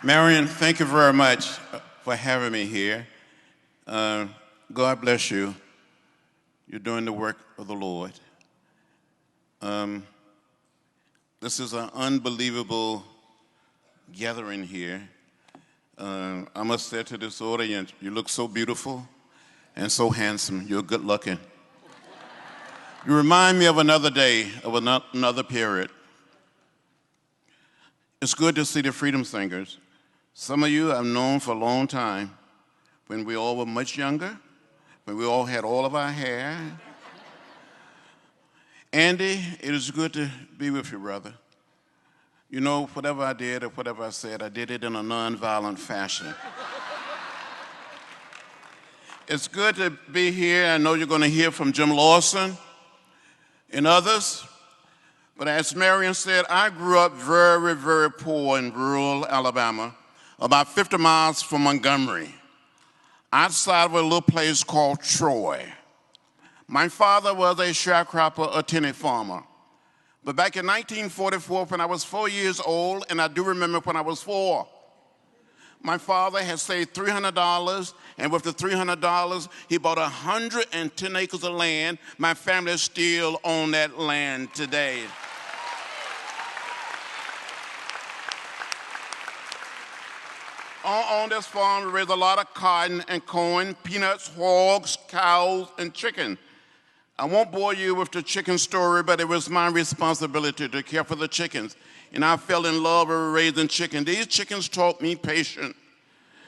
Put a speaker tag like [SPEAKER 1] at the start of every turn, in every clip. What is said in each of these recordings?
[SPEAKER 1] Marion, thank you very much for having me here. God bless you. You're doing the work of the Lord. This is an unbelievable gathering here. I must say to this audience, you look so beautiful and so handsome. You're good looking. You remind me of another day, of another period. It's good to see the Freedom Singers. Some of you I've known for a long time, when we all were much younger, when we all had all of our hair. Andy, it is good to be with you, brother. You know, whatever I did or whatever I said, I did it in a nonviolent fashion. It's good to be here. I know you're going to hear from Jim Lawson and others. But as Marion said, I grew up very, very poor in rural Alabama, about 50 miles from Montgomery, outside of a little place called Troy. My father was a sharecropper, a tenant farmer. But back in 1944, when I was 4 years old, and I do remember when I was 4, my father had saved $300, and with the $300, he bought 110 acres of land. My family still own that land today. On this farm, we raised a lot of cotton and corn, peanuts, hogs, cows, and chicken. I won't bore you with the chicken story, but it was my responsibility to care for the chickens. And I fell in love with raising chicken. These chickens taught me patience.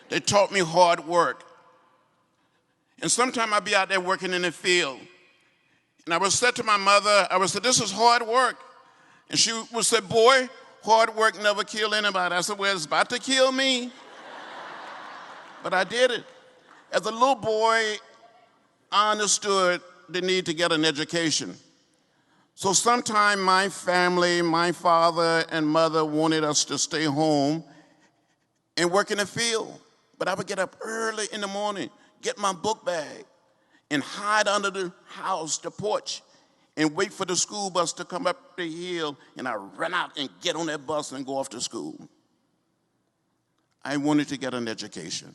[SPEAKER 1] They taught me hard work. And sometimes I'd be out there working in the field. And I would say to my mother, I would say, this is hard work. And she would say, boy, hard work never kill anybody. I said, well, it's about to kill me. But I did it. As a little boy, I understood the need to get an education. So sometime my family, my father and mother wanted us to stay home and work in the field. But I would get up early in the morning, get my book bag, and hide under the house, the porch, and wait for the school bus to come up the hill, and I run out and get on that bus and go off to school. I wanted to get an education.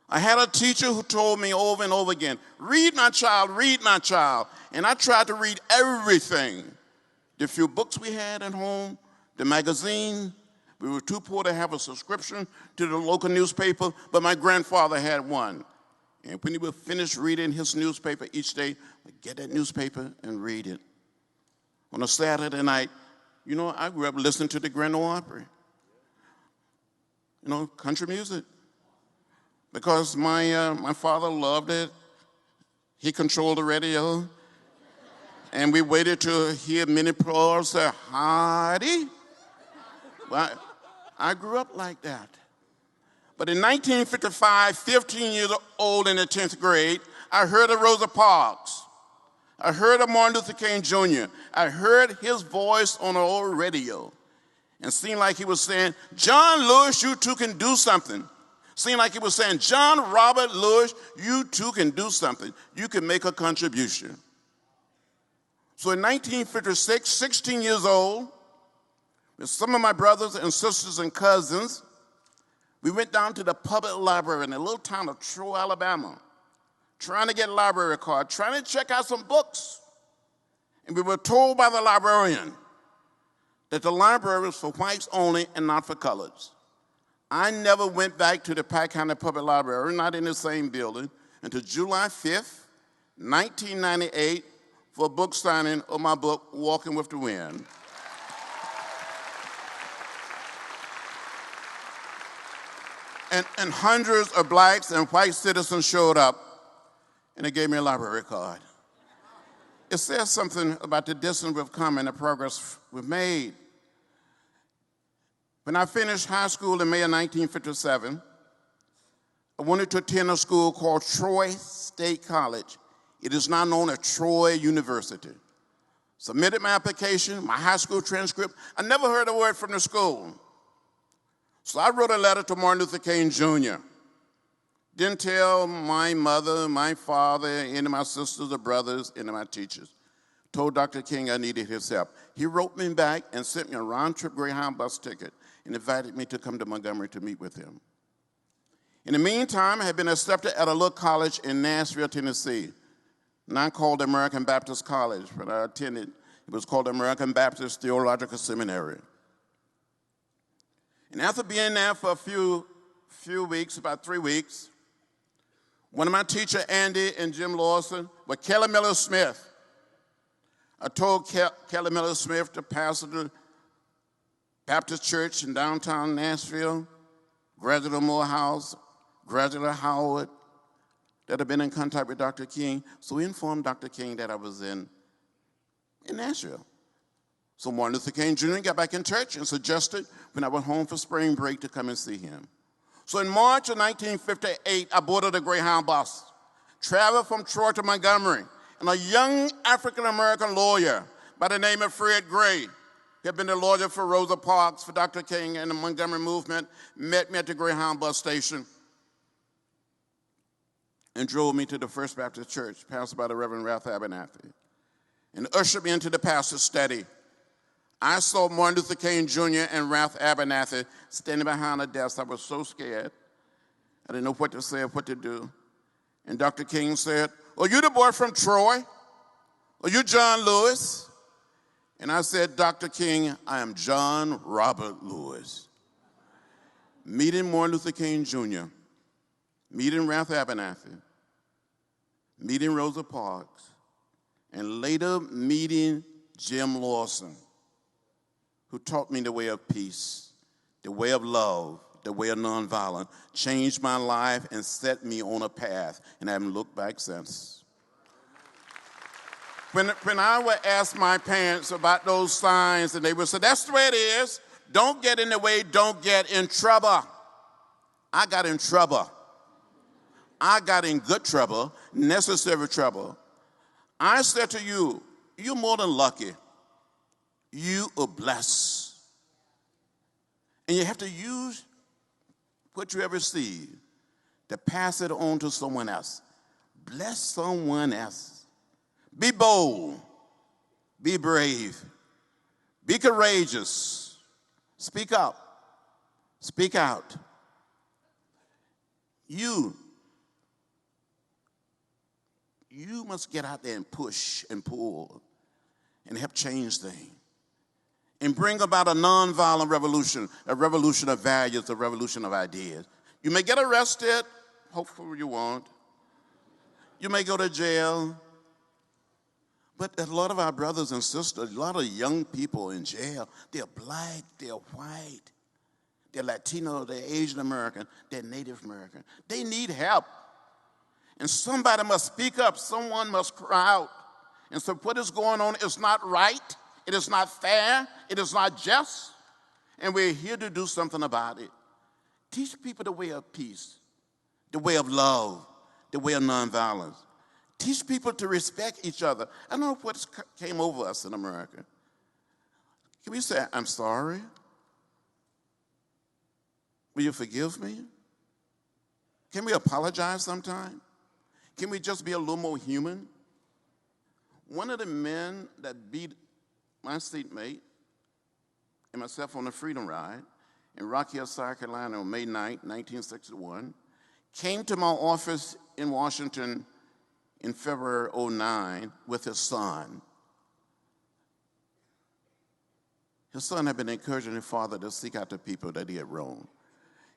[SPEAKER 1] I had a teacher who told me over and over again, read, my child, read, my child. And I tried to read everything. The few books we had at home, the magazine. We were too poor to have a subscription to the local newspaper, but my grandfather had one. And when he would finish reading his newspaper each day, I'd get that newspaper and read it. On a Saturday night, you know, I grew up listening to the Grand Ole Opry. You know, country music. Because my father loved it. He controlled the radio. And we waited to hear Minnie Pearl say, Heidi. Well, I grew up like that. But in 1955, 15 years old in the 10th grade, I heard of Rosa Parks. I heard of Martin Luther King Jr. I heard his voice on the old radio. And it seemed like he was saying, John Lewis, you two can do something. Seemed like he was saying, John Robert Lewis, you too can do something. You can make a contribution. So in 1956, 16 years old, with some of my brothers and sisters and cousins, we went down to the public library in a little town of Troy, Alabama, trying to get a library card, trying to check out some books. And we were told by the librarian that the library was for whites only and not for coloreds. I never went back to the Pike County Public Library, not in the same building, until July 5th, 1998, for a book signing of my book, Walking with the Wind. And hundreds of blacks and white citizens showed up, and they gave me a library card. It says something about the distance we've come and the progress we've made. When I finished high school in May of 1957, I wanted to attend a school called Troy State College. It is now known as Troy University. Submitted my application, my high school transcript. I never heard a word from the school. So I wrote a letter to Martin Luther King Jr. Didn't tell my mother, my father, any of my sisters or brothers, any of my teachers. Told Dr. King I needed his help. He wrote me back and sent me a round-trip Greyhound bus ticket. and invited me to come to Montgomery to meet with him. In the meantime, I had been accepted at a little college in Nashville, Tennessee, now called American Baptist College. When I attended, it was called American Baptist Theological Seminary. And after being there for a few weeks, about 3 weeks, one of my teachers, Andy and Jim Lawson, with Kelly Miller Smith. I told Kelly Miller Smith to pastor the Baptist church in downtown Nashville, graduate of Morehouse, graduate of Howard, that had been in contact with Dr. King. So we informed Dr. King that I was in Nashville. So Martin Luther King Jr. got back in touch and suggested when I went home for spring break to come and see him. So in March of 1958, I boarded a Greyhound bus, traveled from Troy to Montgomery, and a young African-American lawyer by the name of Fred Gray, he had been the lawyer for Rosa Parks, for Dr. King and the Montgomery movement, met me at the Greyhound bus station and drove me to the First Baptist Church, pastored by the Reverend Ralph Abernathy, and ushered me into the pastor's study. I saw Martin Luther King Jr. and Ralph Abernathy standing behind a desk. I was so scared. I didn't know what to say or what to do. And Dr. King said, "Are you the boy from Troy? Are you John Lewis?" And I said, "Dr. King, I am John Robert Lewis." Meeting Martin Luther King Jr., meeting Ralph Abernathy, meeting Rosa Parks, and later meeting Jim Lawson, who taught me the way of peace, the way of love, the way of nonviolence, changed my life and set me on a path, and I haven't looked back since. When I would ask my parents about those signs, and they would say, "That's the way it is. Don't get in the way, don't get in trouble." I got in trouble. I got in good trouble, necessary trouble. I said to you, you're more than lucky. You are blessed. And you have to use what you have received to pass it on to someone else. Bless someone else. Be bold. Be brave. Be courageous. Speak up. Speak out. You must get out there and push and pull and help change things and bring about a nonviolent revolution, a revolution of values, a revolution of ideas. You may get arrested, hopefully you won't. You may go to jail. But a lot of our brothers and sisters, a lot of young people in jail, they're black, they're white, they're Latino, they're Asian American, they're Native American. They need help. And somebody must speak up, someone must cry out. And so what is going on is not right, it is not fair, it is not just, and we're here to do something about it. Teach people the way of peace, the way of love, the way of nonviolence. Teach people to respect each other. I don't know what came over us in America. Can we say, "I'm sorry"? Will you forgive me? Can we apologize sometime? Can we just be a little more human? One of the men that beat my seatmate and myself on the Freedom Ride in Rock Hill, South Carolina on May 9, 1961, came to my office in Washington in February '09 with his son. His son had been encouraging his father to seek out the people that he had wronged.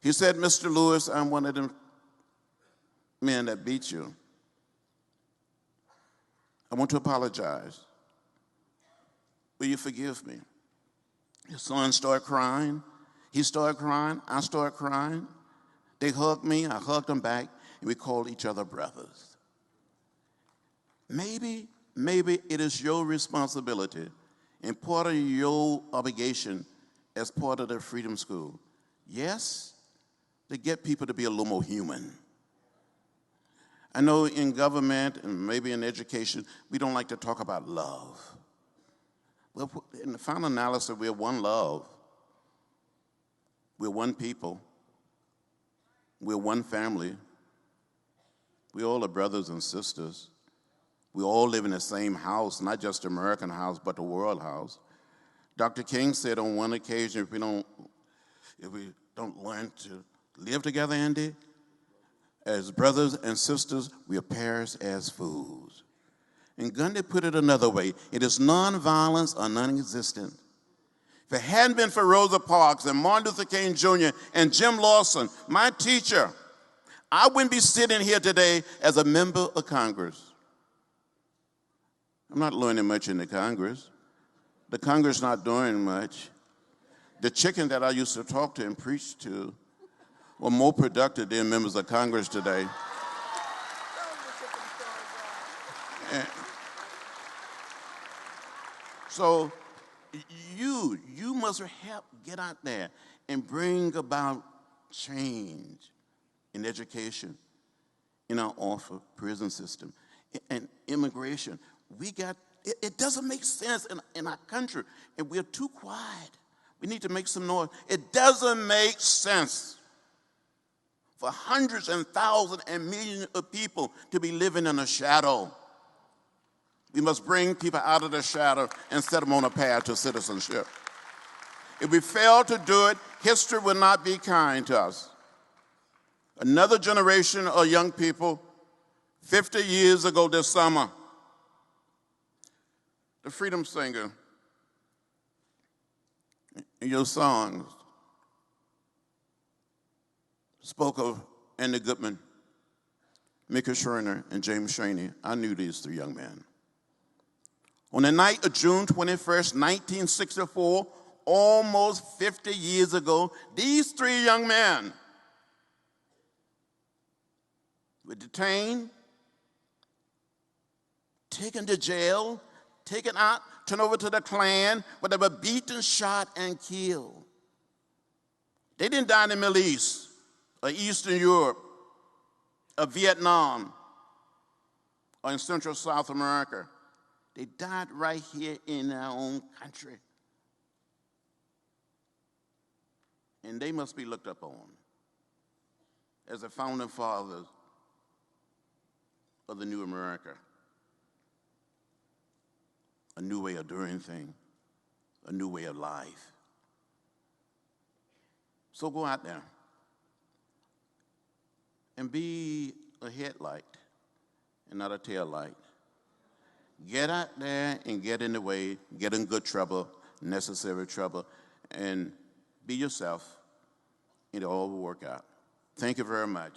[SPEAKER 1] He said, "Mr. Lewis, I'm one of them men that beat you. I want to apologize. Will you forgive me?" His son started crying. He started crying. I started crying. They hugged me. I hugged them back, and we called each other brothers. Maybe it is your responsibility and part of your obligation as part of the Freedom School, yes, to get people to be a little more human. I know in government and maybe in education, we don't like to talk about love. Well, in the final analysis, we're one love. We're one people. We're one family. We all are brothers and sisters. We all live in the same house, not just the American house, but the world house. Dr. King said on one occasion, if we don't if we don't learn to live together, Andy, as brothers and sisters, we'll perish as fools. And Gandhi put it another way: it is nonviolence or non-existent. If it hadn't been for Rosa Parks and Martin Luther King Jr. and Jim Lawson, my teacher, I wouldn't be sitting here today as a member of Congress. I'm not learning much in the Congress. The Congress is not doing much. The chicken that I used to talk to and preach to were more productive than members of Congress today. And so you must help get out there and bring about change in education, in our awful prison system, and immigration. It doesn't make sense in our country, and we're too quiet. We need to make some noise. It doesn't make sense for hundreds and thousands and millions of people to be living in a shadow. We must bring people out of the shadow and set them on a path to citizenship. If we fail to do it, history will not be kind to us. Another generation of young people, 50 years ago this summer, the freedom singer, in your songs, spoke of Andy Goodman, Mika Schreiner, and James Shaney. I knew these three young men. On the night of June 21st, 1964, almost 50 years ago, these three young men were detained, taken to jail, taken out, turned over to the Klan, where they were beaten, shot, and killed. They didn't die in the Middle East, or Eastern Europe, or Vietnam, or in Central South America. They died right here in our own country. And they must be looked up on as the founding fathers of the new America. A new way of doing things, a new way of life. So go out there and be a headlight and not a tail light. Get out there and get in the way, get in good trouble, necessary trouble, and be yourself. It all will work out. Thank you very much.